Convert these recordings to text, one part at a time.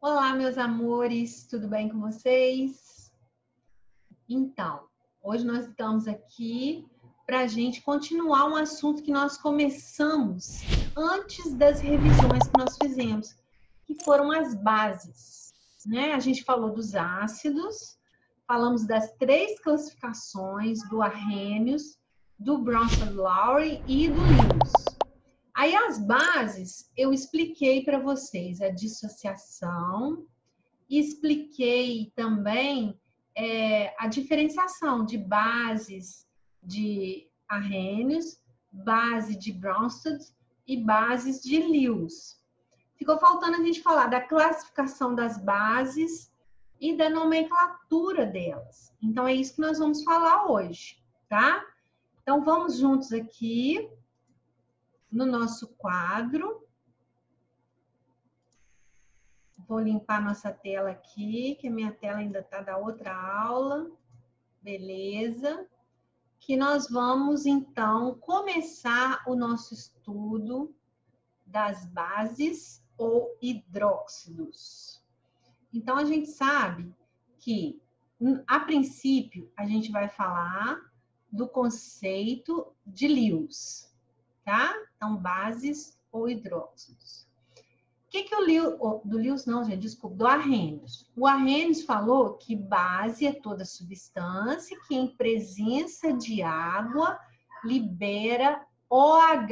Olá, meus amores, tudo bem com vocês? Então, hoje nós estamos aqui para a gente continuar um assunto que nós começamos antes das revisões que nós fizemos, que foram as bases, né? A gente falou dos ácidos, falamos das três classificações, do Arrhenius, do Bronsted-Lowry e do Lewis. Aí as bases eu expliquei para vocês a dissociação, expliquei também a diferenciação de bases de Arrhenius, base de Bronsted e bases de Lewis. Ficou faltando a gente falar da classificação das bases e da nomenclatura delas. Então, é isso que nós vamos falar hoje, tá? Então, vamos juntos aqui no nosso quadro. Vou limpar nossa tela aqui, que a minha tela ainda está da outra aula. Beleza? Que nós vamos, então, começar o nosso estudo das bases ou hidróxidos. Então, a gente sabe que, a princípio, a gente vai falar do conceito de Lewis, tá? Então, bases ou hidróxidos. O que o Lewis, do Lewis não, gente, desculpa, do Arrhenius. O Arrhenius falou que base é toda substância que em presença de água libera OH-,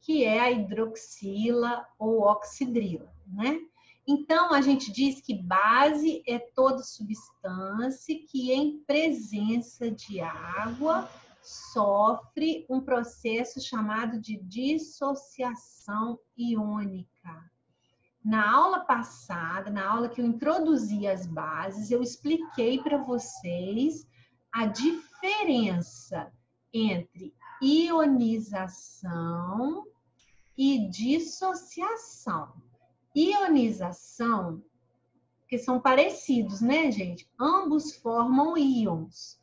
que é a hidroxila ou oxidrila, né? Então, a gente diz que base é toda substância que em presença de água sofre um processo chamado de dissociação iônica. Na aula passada, na aula que eu introduzi as bases, eu expliquei para vocês a diferença entre ionização e dissociação. Ionização, que são parecidos, né, gente? Ambos formam íons.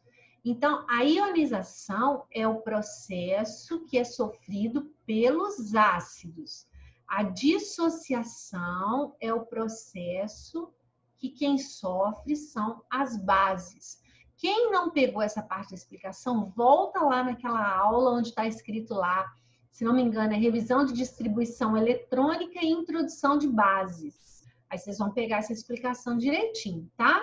Então, a ionização é o processo que é sofrido pelos ácidos. A dissociação é o processo que quem sofre são as bases. Quem não pegou essa parte da explicação, volta lá naquela aula onde está escrito lá, se não me engano, é revisão de distribuição eletrônica e introdução de bases. Aí vocês vão pegar essa explicação direitinho, tá?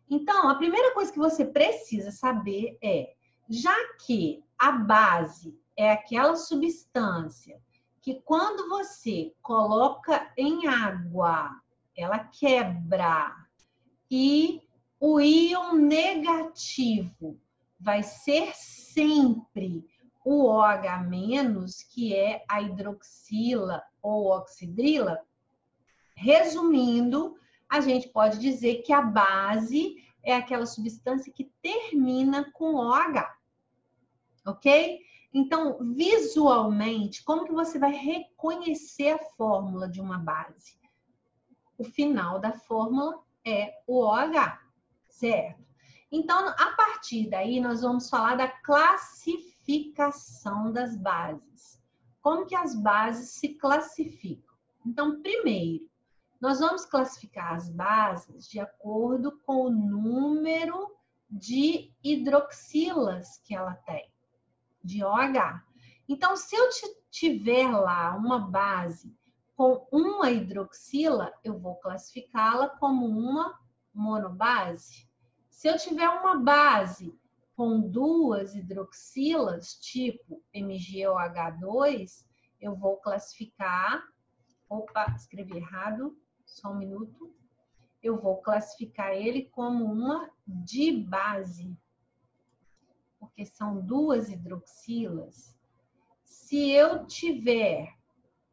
Então, a primeira coisa que você precisa saber é, já que a base é aquela substância que quando você coloca em água, ela quebra e o íon negativo vai ser sempre o OH-, que é a hidroxila ou oxidrila. Resumindo, a gente pode dizer que a base é aquela substância que termina com OH, ok? Então, visualmente, como que você vai reconhecer a fórmula de uma base? O final da fórmula é o OH, certo? Então, a partir daí, nós vamos falar da classificação das bases. Como que as bases se classificam? Então, primeiro, nós vamos classificar as bases de acordo com o número de hidroxilas que ela tem, de OH. Então, se eu tiver lá uma base com uma hidroxila, eu vou classificá-la como uma monobase. Se eu tiver uma base com duas hidroxilas, tipo MgOH2, eu vou classificar... Opa, escrevi errado. Só um minuto. Eu vou classificar ele como uma dibase, porque são duas hidroxilas. Se eu tiver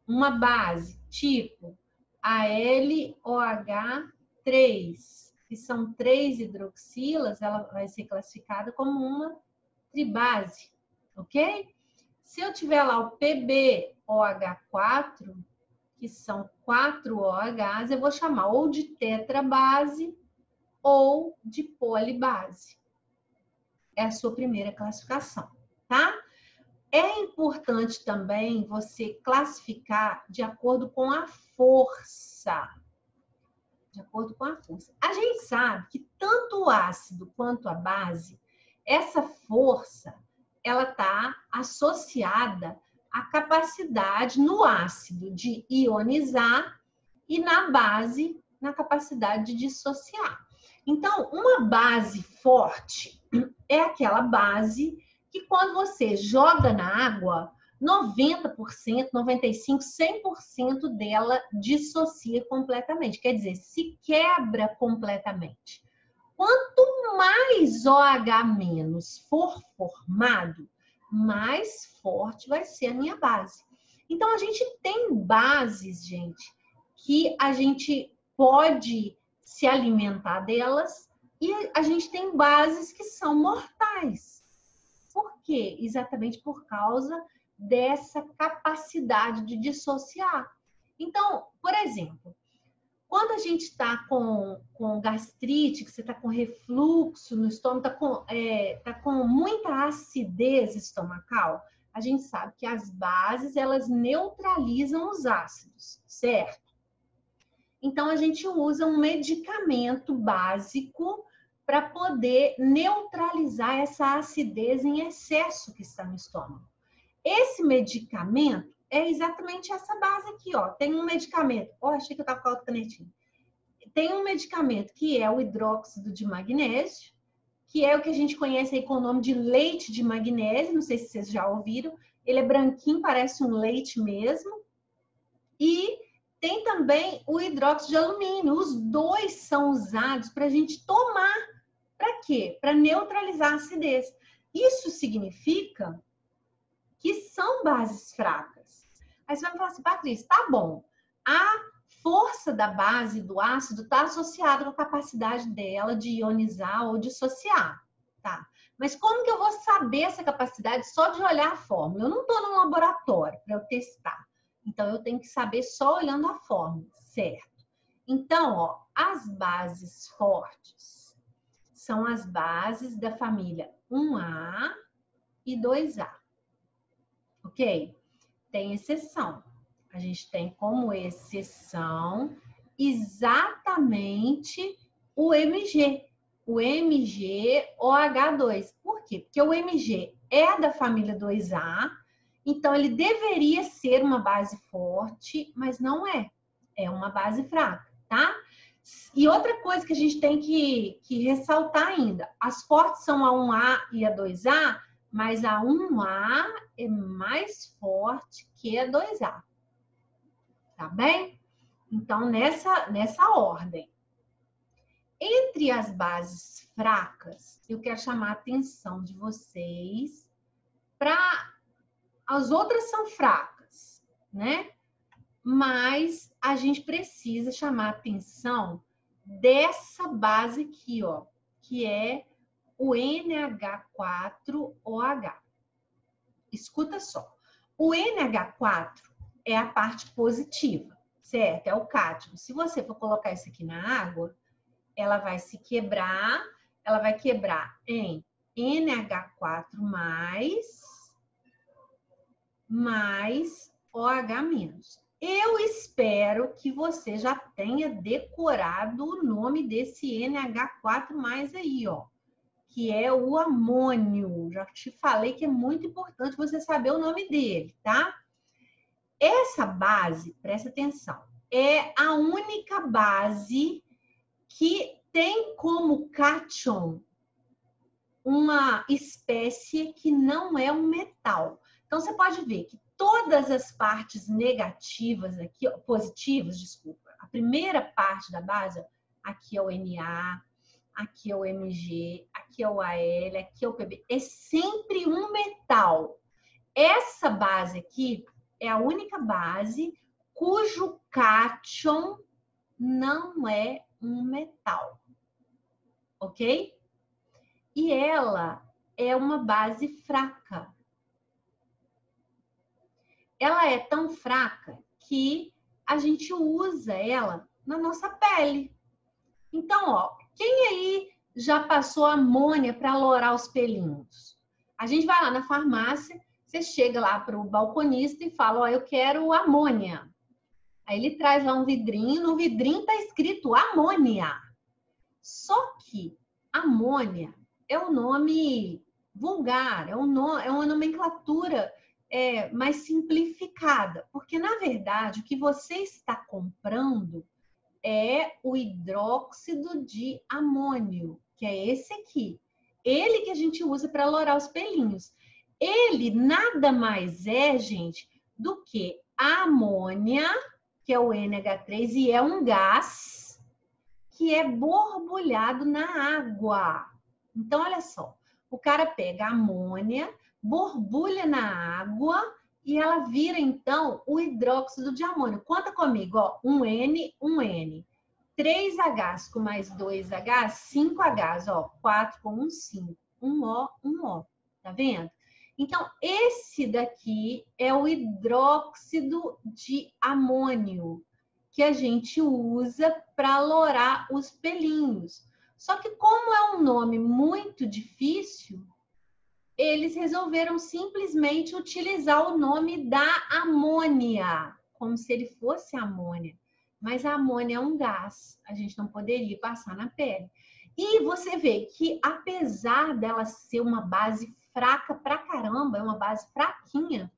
uma base tipo AlOH3, que são três hidroxilas, ela vai ser classificada como uma tribase, ok? Se eu tiver lá o PbOH4, que são 4 OHs, eu vou chamar ou de tetrabase ou de polibase. É a sua primeira classificação, tá? É importante também você classificar de acordo com a força. De acordo com a força. A gente sabe que tanto o ácido quanto a base, essa força, ela está associada à capacidade no ácido de ionizar e na base, na capacidade de dissociar. Então, uma base forte é aquela base que quando você joga na água, 90%, 95%, 100% dela dissocia completamente. Quer dizer, se quebra completamente. Quanto mais OH- for formado, mais forte vai ser a minha base. Então, a gente tem bases, gente, que a gente pode se alimentar delas e a gente tem bases que são mortais. Por quê? Exatamente por causa dessa capacidade de dissociar. Então, por exemplo, quando a gente está com gastrite, que você está com refluxo no estômago, tá com muita acidez estomacal, a gente sabe que as bases, elas neutralizam os ácidos, certo? Então, a gente usa um medicamento básico para poder neutralizar essa acidez em excesso que está no estômago. Esse medicamento é exatamente essa base aqui, ó. Tem um medicamento, achei que eu estava com a outra canetinha. Tem um medicamento que é o hidróxido de magnésio, que é o que a gente conhece aí com o nome de leite de magnésio, não sei se vocês já ouviram. Ele é branquinho, parece um leite mesmo. E tem também o hidróxido de alumínio. Os dois são usados para a gente tomar. Para quê? Para neutralizar a acidez. Isso significa que são bases fracas. Aí você vai falar assim, Patrícia, tá bom. A força da base do ácido está associada com a capacidade dela de ionizar ou dissociar. Tá? Mas como que eu vou saber essa capacidade só de olhar a fórmula? Eu não estou no laboratório para eu testar. Então, eu tenho que saber só olhando a fórmula, certo? Então, ó, as bases fortes são as bases da família 1A e 2A. Ok? Tem exceção. A gente tem como exceção exatamente o MG. O MgOH2. Por quê? Porque o MG é da família 2A, então ele deveria ser uma base forte, mas não é. É uma base fraca, tá? E outra coisa que a gente tem que ressaltar ainda, as fortes são a 1A e a 2A, mas a 1A é mais forte que a 2A. Tá bem? Então, nessa ordem. Entre as bases fracas, eu quero chamar a atenção de vocês para... As outras são fracas, né? Mas a gente precisa chamar a atenção dessa base aqui, ó, que é o NH4OH. Escuta só. O NH4 é a parte positiva, certo? É o cátion. Se você for colocar isso aqui na água, ela vai se quebrar, ela vai quebrar em NH4 mais OH-. Eu espero que você já tenha decorado o nome desse NH4+ aí, ó, que é o amônio. Já te falei que é muito importante você saber o nome dele, tá? Essa base, presta atenção, é a única base que tem como cátion uma espécie que não é um metal. Então, você pode ver que todas as partes negativas aqui, positivas, desculpa, a primeira parte da base, aqui é o Na, aqui é o Mg, aqui é o Al, aqui é o Pb, é sempre um metal. Essa base aqui é a única base cujo cátion não é um metal, ok? E ela é uma base fraca. Ela é tão fraca que a gente usa ela na nossa pele. Então, ó, quem aí já passou amônia para lourar os pelinhos? A gente vai lá na farmácia, Você chega lá para o balconista e fala, ó, eu quero amônia. Aí ele traz lá um vidrinho, no vidrinho está escrito amônia. Só que amônia é um nome vulgar, é uma nomenclatura mais simplificada, porque na verdade o que você está comprando é o hidróxido de amônio, que é esse aqui. Ele que a gente usa para lourar os pelinhos. Ele nada mais é, gente, do que a amônia, que é o NH3, e é um gás que é borbulhado na água. Então, olha só, o cara pega a amônia, borbulha na água e ela vira, então, o hidróxido de amônio. Conta comigo, ó, um N, 3Hs com mais 2H, 5Hs, ó, 4 com 1, 5, 1 O, tá vendo? Então, esse daqui é o hidróxido de amônio, que a gente usa para lourar os pelinhos. Só que como é um nome muito difícil, eles resolveram simplesmente utilizar o nome da amônia, como se ele fosse amônia. Mas a amônia é um gás, a gente não poderia passar na pele. E você vê que apesar dela ser uma base fraca pra caramba, é uma base fraquinha,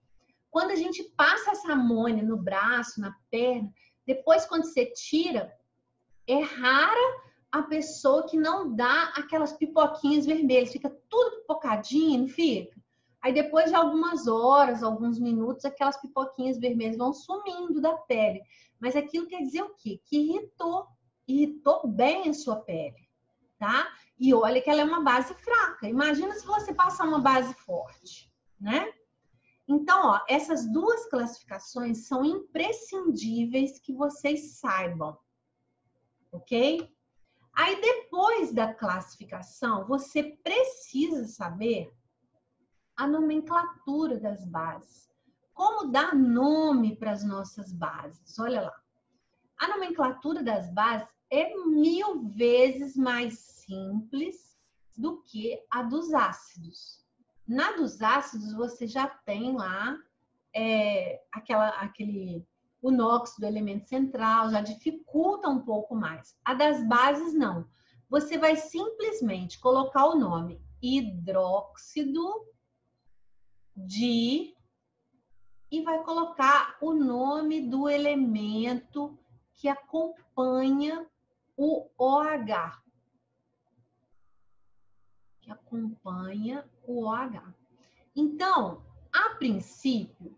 quando a gente passa essa amônia no braço, na perna, depois quando você tira, é rara a pessoa que não dá aquelas pipoquinhas vermelhas, fica tudo pipocadinho, não fica? Aí depois de algumas horas, alguns minutos, aquelas pipoquinhas vermelhas vão sumindo da pele. Mas aquilo quer dizer o quê? Que irritou bem a sua pele, tá? E olha que ela é uma base fraca. Imagina se você passar uma base forte, né? Então, ó, essas duas classificações são imprescindíveis que vocês saibam, ok? Aí, depois da classificação, você precisa saber a nomenclatura das bases. Como dar nome para as nossas bases? Olha lá. A nomenclatura das bases é 1000 vezes mais simples do que a dos ácidos. Na dos ácidos, você já tem lá o NOx do elemento central, já dificulta um pouco mais. A das bases, não. Você vai simplesmente colocar o nome hidróxido de e vai colocar o nome do elemento que acompanha o OH. Que acompanha o OH. Então, a princípio,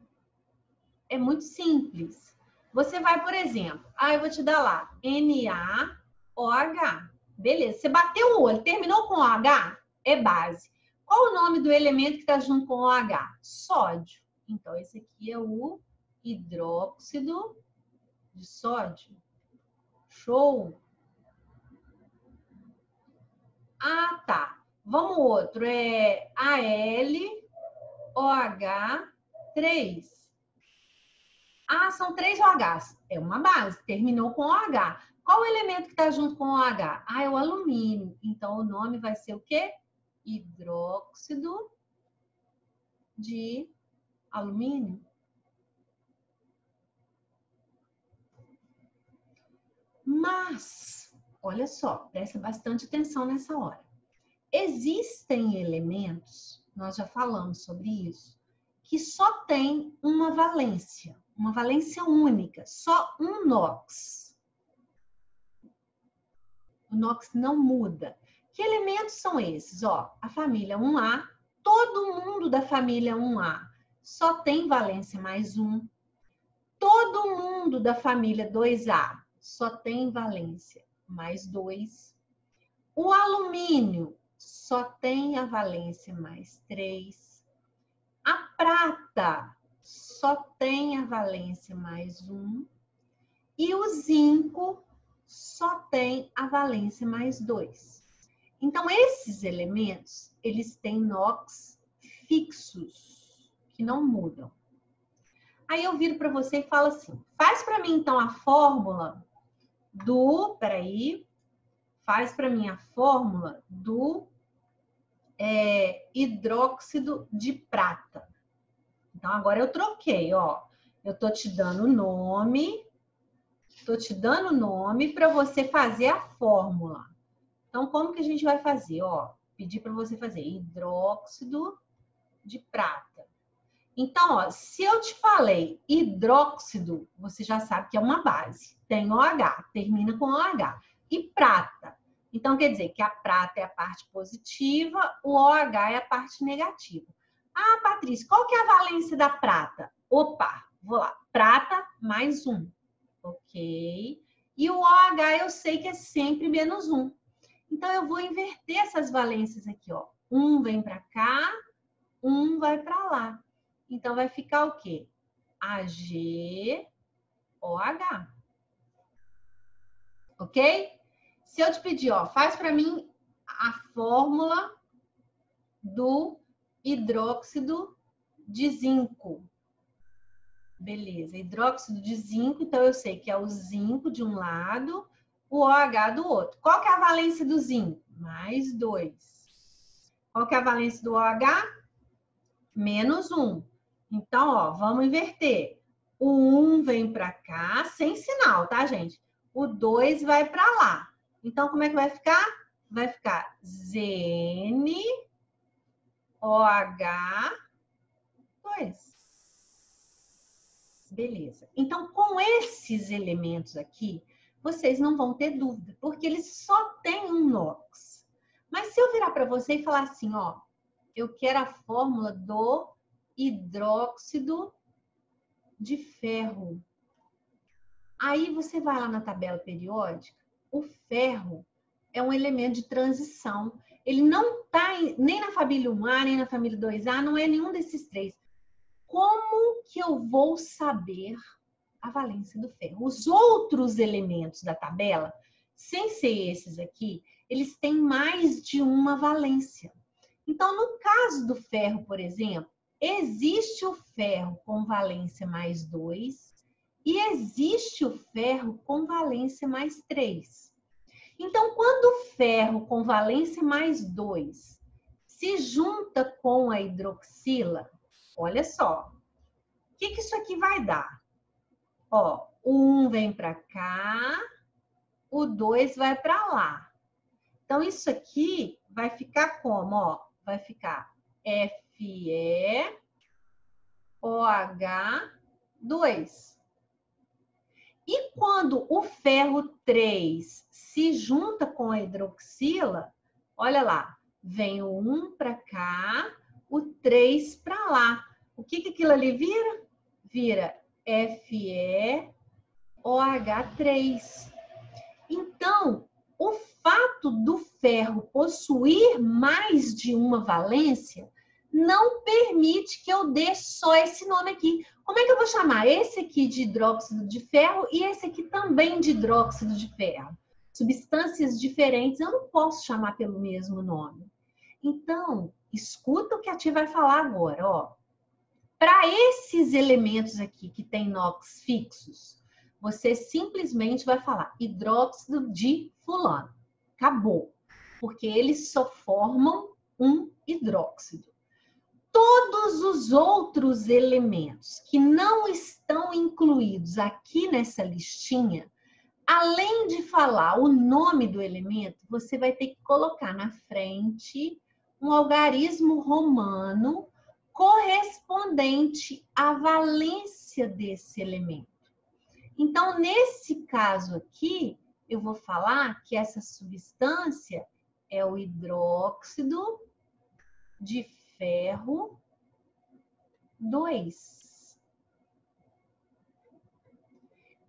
é muito simples. Você vai, por exemplo, eu vou te dar lá, NaOH. Beleza, você bateu o olho, terminou com OH? É base. Qual o nome do elemento que está junto com o OH? Sódio. Então, esse aqui é o hidróxido de sódio. Show? Ah, tá. Vamos outro. É AlOH3. São 3 OHs. É uma base. Terminou com OH. Qual o elemento que está junto com o OH? É o alumínio. Então, o nome vai ser o quê? Hidróxido de alumínio. Mas, olha só, presta bastante atenção nessa hora. Existem elementos, nós já falamos sobre isso, que só tem uma valência única, só um NOx. O NOx não muda. Que elementos são esses? Ó, a família 1A, todo mundo da família 1A só tem valência mais 1. Todo mundo da família 2A só tem valência mais 2. O alumínio só tem a valência mais 3. A prata só tem a valência mais 1. E o zinco só tem a valência mais 2. Então, esses elementos, eles têm NOx fixos, que não mudam. Aí eu viro para você e falo assim, faz para mim, então, a fórmula do... Faz para mim a fórmula do hidróxido de prata. Então, agora eu troquei, ó. Eu tô te dando nome para você fazer a fórmula. Então, como que a gente vai fazer? Ó, pedir para você fazer hidróxido de prata. Então, ó, se eu te falei hidróxido, você já sabe que é uma base. Tem OH, termina com OH. E prata. Então, quer dizer que a prata é a parte positiva, o OH é a parte negativa. Ah, Patrícia, qual que é a valência da prata? Opa, vou lá. Prata mais 1. Ok. E o OH eu sei que é sempre menos 1. Então, eu vou inverter essas valências aqui, ó. 1 vem para cá, 1 vai para lá. Então, vai ficar o quê? AgOH. Ok? Se eu te pedir, ó, faz para mim a fórmula do hidróxido de zinco. Beleza, hidróxido de zinco, então eu sei que é o zinco de um lado, o OH do outro. Qual que é a valência do zinco? Mais 2. Qual que é a valência do OH? Menos 1. Então, ó, vamos inverter. O 1 vem para cá, sem sinal, tá, gente? O 2 vai para lá. Então, como é que vai ficar? Vai ficar ZnOH2. Beleza. Então, com esses elementos aqui, vocês não vão ter dúvida, porque eles só têm um NOx. Mas se eu virar para você e falar assim, ó, eu quero a fórmula do hidróxido de ferro. Aí você vai lá na tabela periódica, o ferro é um elemento de transição. Ele não está nem na família 1A, nem na família 2A, não é nenhum desses três. Como que eu vou saber a valência do ferro? Os outros elementos da tabela, sem ser esses aqui, eles têm mais de uma valência. Então, no caso do ferro, por exemplo, existe o ferro com valência mais 2 e existe o ferro com valência mais 3. Então, quando o ferro com valência mais 2 se junta com a hidroxila, olha só, o que isso aqui vai dar? Ó, o 1 vem para cá, o 2 vai para lá. Então, isso aqui vai ficar como? Ó, vai ficar FeOH2. E quando o ferro 3 se junta com a hidroxila, olha lá, vem o 1 para cá, o 3 para lá. O que aquilo ali vira? Vira FeOH3. Então, o fato do ferro possuir mais de uma valência não permite que eu dê só esse nome aqui. Como é que eu vou chamar esse aqui de hidróxido de ferro e esse aqui também de hidróxido de ferro? Substâncias diferentes, eu não posso chamar pelo mesmo nome. Então, escuta o que a Tia vai falar agora, ó. Para esses elementos aqui que tem NOx fixos, você simplesmente vai falar hidróxido de fulano. Acabou. Porque eles só formam um hidróxido. Todos os outros elementos que não estão incluídos aqui nessa listinha, além de falar o nome do elemento, você vai ter que colocar na frente um algarismo romano correspondente à valência desse elemento. Então, nesse caso aqui, eu vou falar que essa substância é o hidróxido de ferro 2.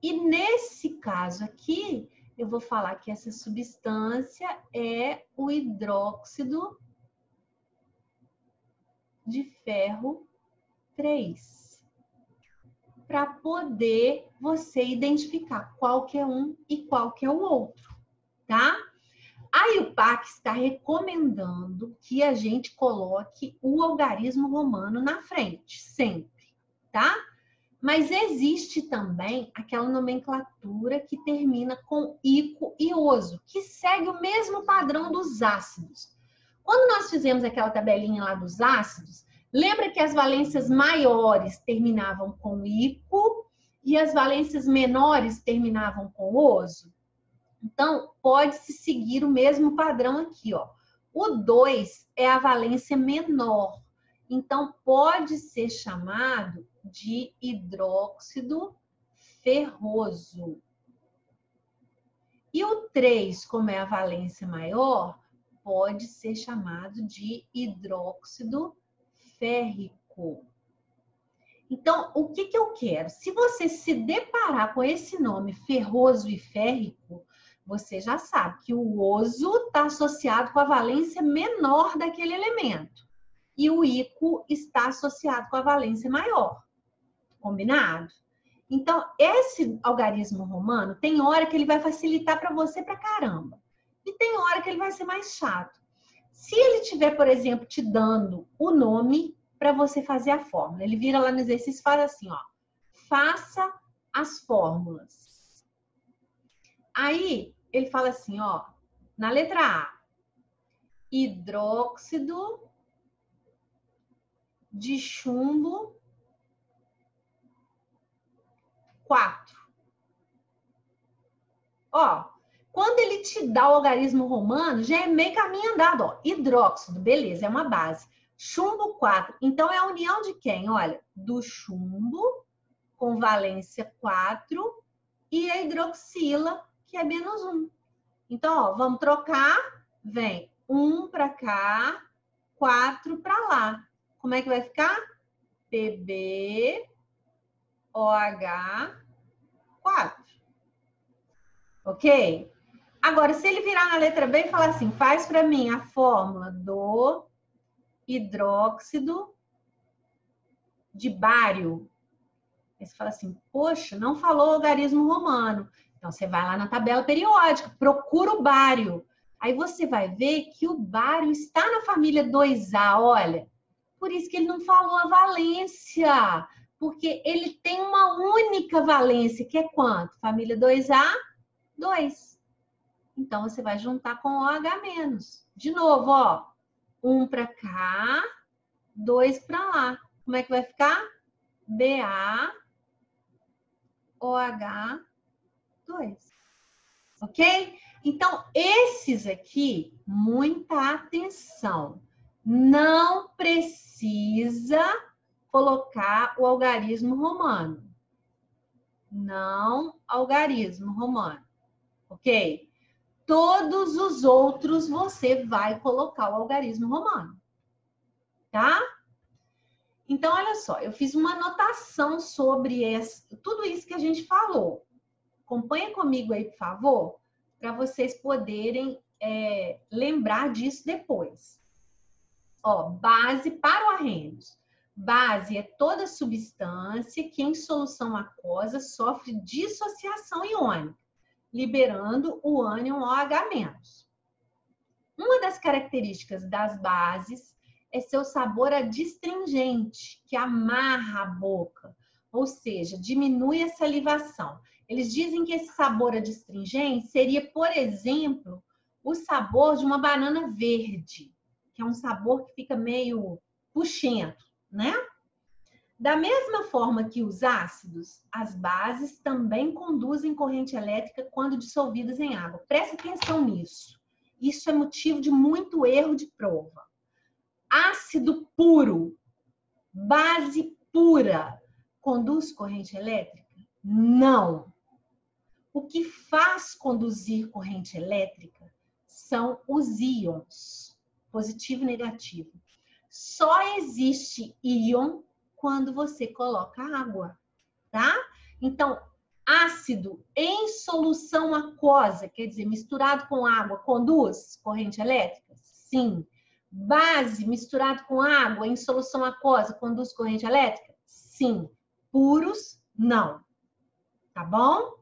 E nesse caso aqui, eu vou falar que essa substância é o hidróxido de ferro 3. Para poder você identificar qual que é um e qual que é o outro, tá? A IUPAC está recomendando que a gente coloque o algarismo romano na frente, sempre, tá? Mas existe também aquela nomenclatura que termina com ico e oso, que segue o mesmo padrão dos ácidos. Quando nós fizemos aquela tabelinha lá dos ácidos, Lembra que as valências maiores terminavam com ico e as valências menores terminavam com oso? Então, pode-se seguir o mesmo padrão aqui, ó. O 2 é a valência menor. Então, pode ser chamado de hidróxido ferroso. E o 3, como é a valência maior, pode ser chamado de hidróxido férrico. Então, o que eu quero? Se você se deparar com esse nome ferroso e férrico, você já sabe que o oso está associado com a valência menor daquele elemento. E o ico está associado com a valência maior. Combinado? Então, esse algarismo romano, tem hora que ele vai facilitar para você pra caramba. E tem hora que ele vai ser mais chato. Se ele tiver, por exemplo, te dando o nome para você fazer a fórmula, ele vira lá no exercício e fala assim, ó, faça as fórmulas. Aí, ele fala assim, ó, na letra A, hidróxido de chumbo 4. Ó, quando ele te dá o algarismo romano, já é meio caminho andado, ó. Hidróxido, beleza, é uma base. Chumbo 4, então é a união de quem? Olha, do chumbo com valência 4 e a hidroxila, que é menos 1. Então, ó, vamos trocar, vem 1 para cá, 4 para lá. Como é que vai ficar? PbOH4. Ok? Agora, se ele virar na letra B e falar assim, faz para mim a fórmula do hidróxido de bário. Aí você fala assim, poxa, não falou algarismo romano. Então, você vai lá na tabela periódica, procura o bário. Aí você vai ver que o bário está na família 2A, olha. Por isso que ele não falou a valência. Porque ele tem uma única valência, que é quanto? Família 2A, 2. Então, você vai juntar com OH-. De novo, ó. 1 para cá, 2 para lá. Como é que vai ficar? BaOH2. Ok? Então, esses aqui, muita atenção. Não precisa colocar o algarismo romano. Não algarismo romano. Ok? Todos os outros você vai colocar o algarismo romano. Tá? Então, olha só, eu fiz uma anotação sobre tudo isso que a gente falou. Acompanha comigo aí, por favor, para vocês poderem lembrar disso depois. Ó, base para o arrênios. Base é toda substância que em solução aquosa sofre dissociação iônica, liberando o ânion OH-. Uma das características das bases é seu sabor adstringente, que amarra a boca, ou seja, diminui a salivação. Eles dizem que esse sabor adstringente seria, por exemplo, o sabor de uma banana verde, que é um sabor que fica meio puxento, né? Da mesma forma que os ácidos, as bases também conduzem corrente elétrica quando dissolvidas em água. Presta atenção nisso. Isso é motivo de muito erro de prova. Ácido puro, base pura, conduz corrente elétrica? Não. O que faz conduzir corrente elétrica são os íons, positivo e negativo. Só existe íon quando você coloca água, tá? Então, ácido em solução aquosa, quer dizer, misturado com água, conduz corrente elétrica? Sim. Base misturado com água em solução aquosa conduz corrente elétrica? Sim. Puros, não. Tá bom?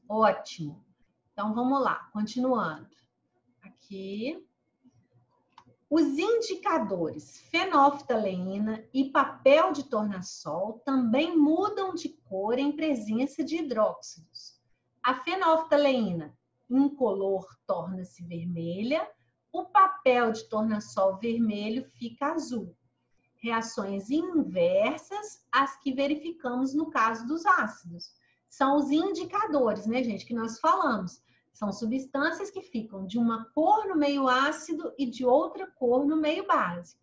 Ótimo. Então, vamos lá, continuando. Aqui. Os indicadores fenolftaleína e papel de tornassol também mudam de cor em presença de hidróxidos. A fenolftaleína incolor torna-se vermelha, o papel de tornassol vermelho fica azul. reações inversas às que verificamos no caso dos ácidos. São os indicadores, né, gente, que nós falamos. São substâncias que ficam de uma cor no meio ácido e de outra cor no meio básico.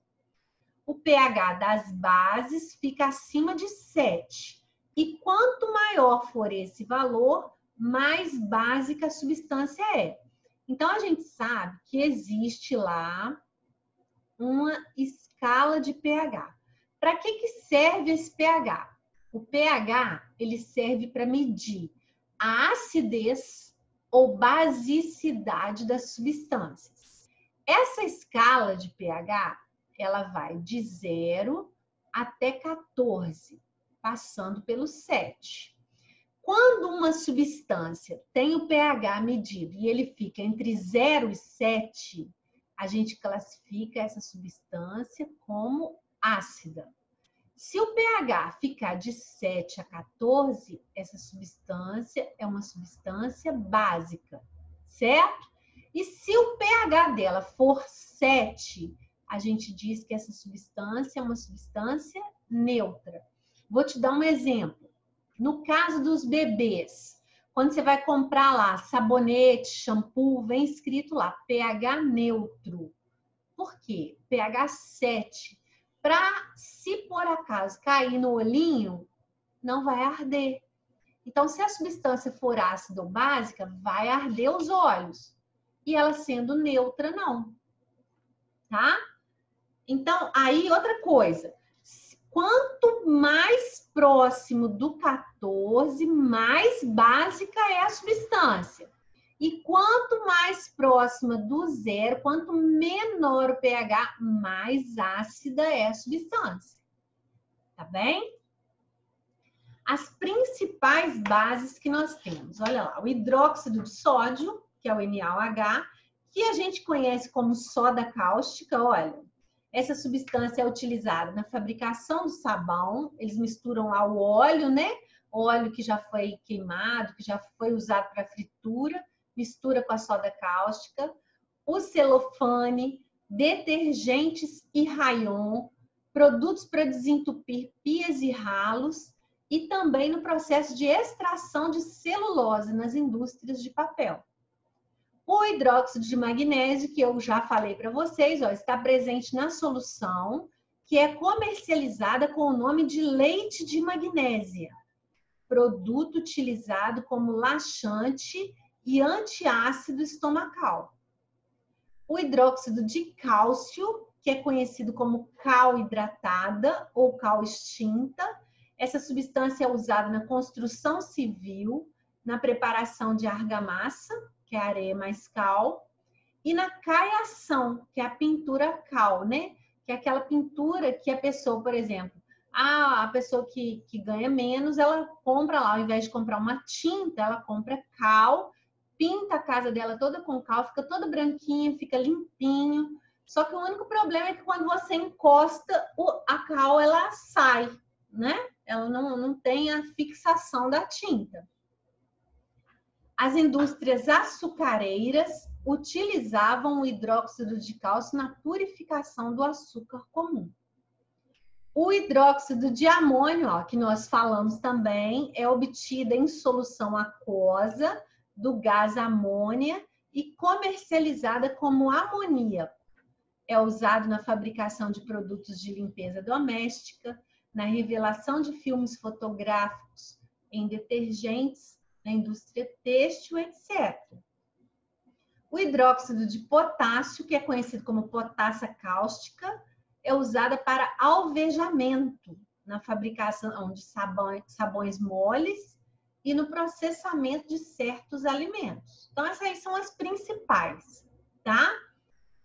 O pH das bases fica acima de 7. E quanto maior for esse valor, mais básica a substância é. Então, a gente sabe que existe lá uma escala de pH. Para que serve esse pH? O pH, ele serve para medir a acidez ou basicidade das substâncias. Essa escala de pH, ela vai de 0 até 14, passando pelo 7. Quando uma substância tem o pH medido e ele fica entre 0 e 7, a gente classifica essa substância como ácida. Se o pH ficar de 7 a 14, essa substância é uma substância básica, certo? E se o pH dela for 7, a gente diz que essa substância é uma substância neutra. Vou te dar um exemplo. No caso dos bebês, quando você vai comprar lá sabonete, shampoo, vem escrito lá pH neutro. Por quê? pH 7. Para, se por acaso cair no olhinho, não vai arder. Então, se a substância for ácida ou básica, vai arder os olhos. E ela sendo neutra, não. Tá? Então, aí outra coisa. Quanto mais próximo do 14, mais básica é a substância. E quanto mais próxima do 0, quanto menor o pH, mais ácida é a substância. Tá bem? As principais bases que nós temos. Olha lá, o hidróxido de sódio, que é o NaOH, que a gente conhece como soda cáustica, olha. Essa substância é utilizada na fabricação do sabão. Eles misturam lá o óleo, né? Óleo que já foi queimado, que já foi usado para fritura, mistura com a soda cáustica. O celofane, detergentes e rayon, produtos para desentupir pias e ralos e também no processo de extração de celulose nas indústrias de papel. O hidróxido de magnésio, que eu já falei para vocês, ó, está presente na solução, que é comercializada com o nome de leite de magnésia, produto utilizado como laxante e antiácido estomacal. O hidróxido de cálcio, que é conhecido como cal hidratada ou cal extinta, essa substância é usada na construção civil, na preparação de argamassa, que é a areia mais cal, e na caiação, que é a pintura cal, né? Que é aquela pintura que a pessoa, por exemplo, a pessoa que ganha menos, ela compra lá, ao invés de comprar uma tinta, ela compra cal, pinta a casa dela toda com cal, fica toda branquinha, fica limpinho. Só que o único problema é que quando você encosta, a cal, ela sai, né? Ela não tem a fixação da tinta. As indústrias açucareiras utilizavam o hidróxido de cálcio na purificação do açúcar comum. O hidróxido de amônio, ó, que nós falamos também, é obtido em solução aquosa do gás amônia e comercializada como amoníaco. É usado na fabricação de produtos de limpeza doméstica, na revelação de filmes fotográficos, em detergentes, na indústria têxtil, etc. O hidróxido de potássio, que é conhecido como potássa cáustica, é usada para alvejamento, na fabricação de sabões moles e no processamento de certos alimentos. Então, essas aí são as principais, tá?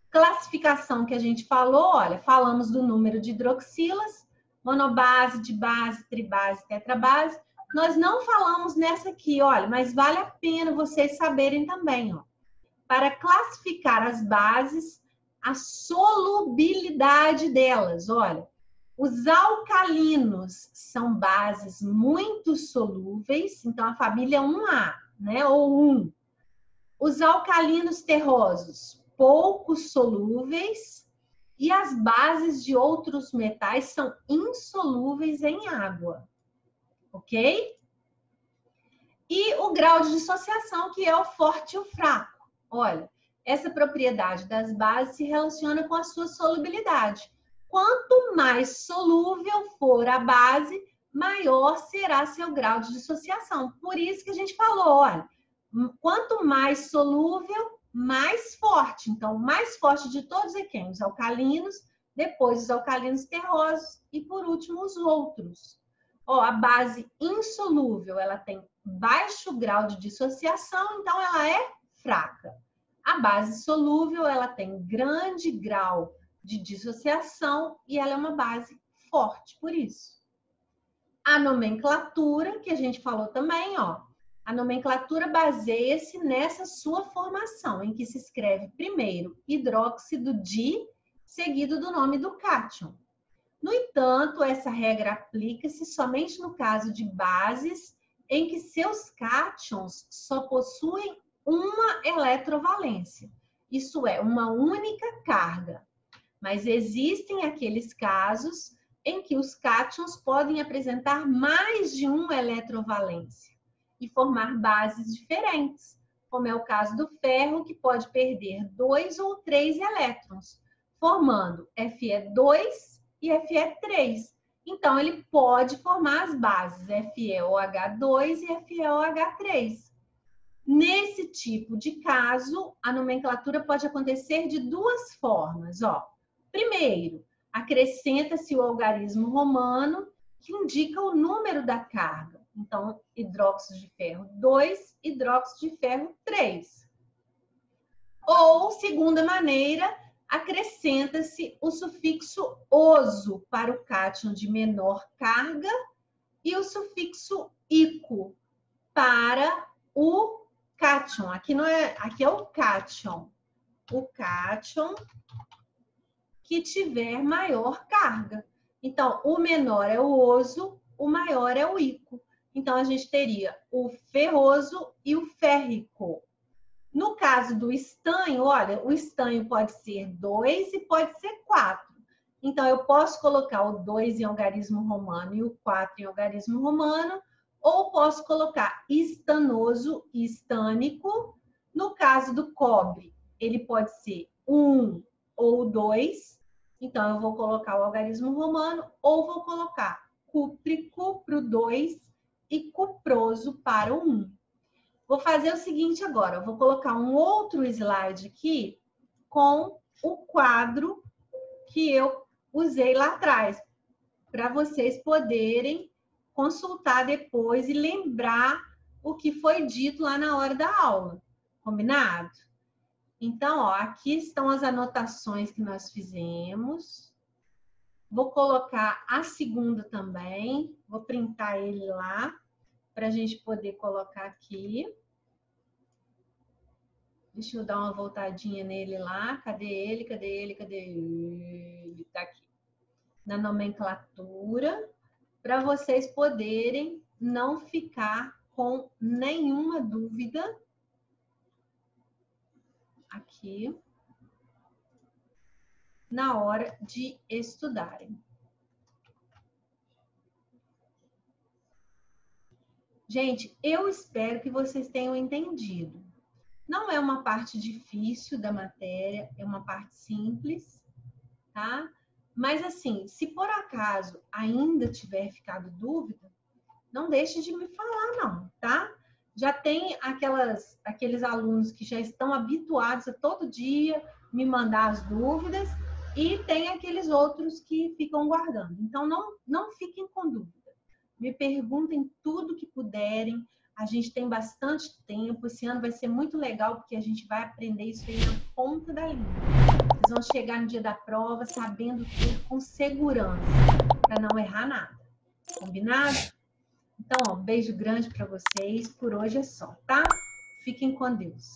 Classificação que a gente falou, olha, falamos do número de hidroxilas, monobase, dibase, tribase, tetrabase. Nós não falamos nessa aqui, olha, mas vale a pena vocês saberem também, ó. Para classificar as bases, a solubilidade delas, olha. Os alcalinos são bases muito solúveis, então a família 1A, né, ou 1. Os alcalinos terrosos, pouco solúveis. E as bases de outros metais são insolúveis em água, ok? E o grau de dissociação, que é o forte e o fraco. Olha, essa propriedade das bases se relaciona com a sua solubilidade. Quanto mais solúvel for a base, maior será seu grau de dissociação. Por isso que a gente falou, olha, quanto mais solúvel, mais forte. Então, o mais forte de todos é quem? Os alcalinos, depois os alcalinos terrosos e, por último, os outros. Ó, a base insolúvel, ela tem baixo grau de dissociação, então ela é fraca. A base solúvel, ela tem grande grau de dissociação e ela é uma base forte, por isso. A nomenclatura, que a gente falou também, ó, a nomenclatura baseia-se nessa sua formação, em que se escreve primeiro hidróxido de, seguido do nome do cátion. No entanto, essa regra aplica-se somente no caso de bases em que seus cátions só possuem uma eletrovalência, isso é, uma única carga. Mas existem aqueles casos em que os cátions podem apresentar mais de uma eletrovalência e formar bases diferentes, como é o caso do ferro, que pode perder 2 ou 3 elétrons, formando Fe2 e Fe3. Então, ele pode formar as bases FeOH2 e FeOH3. Nesse tipo de caso, a nomenclatura pode acontecer de duas formas. Ó. Primeiro, acrescenta-se o algarismo romano, que indica o número da carga. Então, hidróxido de ferro 2, hidróxido de ferro 3. Ou, segunda maneira, acrescenta-se o sufixo oso para o cátion de menor carga e o sufixo ico para o cátion. Aqui é o cátion. O cátion que tiver maior carga. Então, o menor é o oso, o maior é o ico. Então, a gente teria o ferroso e o férrico. No caso do estanho, olha, o estanho pode ser 2 e pode ser 4. Então, eu posso colocar o 2 em algarismo romano e o 4 em algarismo romano, ou posso colocar estanoso e estânico. No caso do cobre, ele pode ser 1 ou 2. Então, eu vou colocar o algarismo romano, ou vou colocar cúprico para o 2 e cuproso para o 1. Vou fazer o seguinte agora, eu vou colocar um outro slide aqui com o quadro que eu usei lá atrás, para vocês poderem consultar depois e lembrar o que foi dito lá na hora da aula, combinado? Então, ó, aqui estão as anotações que nós fizemos. Vou colocar a segunda também, vou printar ele lá, para a gente poder colocar aqui. Deixa eu dar uma voltadinha nele lá. Cadê ele? Cadê ele? Cadê ele? Tá aqui. Na nomenclatura, para vocês poderem não ficar com nenhuma dúvida. Aqui. Na hora de estudarem. Gente, eu espero que vocês tenham entendido. Não é uma parte difícil da matéria, é uma parte simples, tá? Mas assim, se por acaso ainda tiver ficado dúvida, não deixe de me falar não, tá? Já tem aqueles alunos que já estão habituados a todo dia me mandar as dúvidas e tem aqueles outros que ficam guardando. Então, não fiquem com dúvida. Me perguntem tudo que puderem. A gente tem bastante tempo. Esse ano vai ser muito legal, porque a gente vai aprender isso aí na ponta da língua. Vocês vão chegar no dia da prova sabendo tudo com segurança, para não errar nada. Combinado? Então, ó, beijo grande para vocês. Por hoje é só, tá? Fiquem com Deus.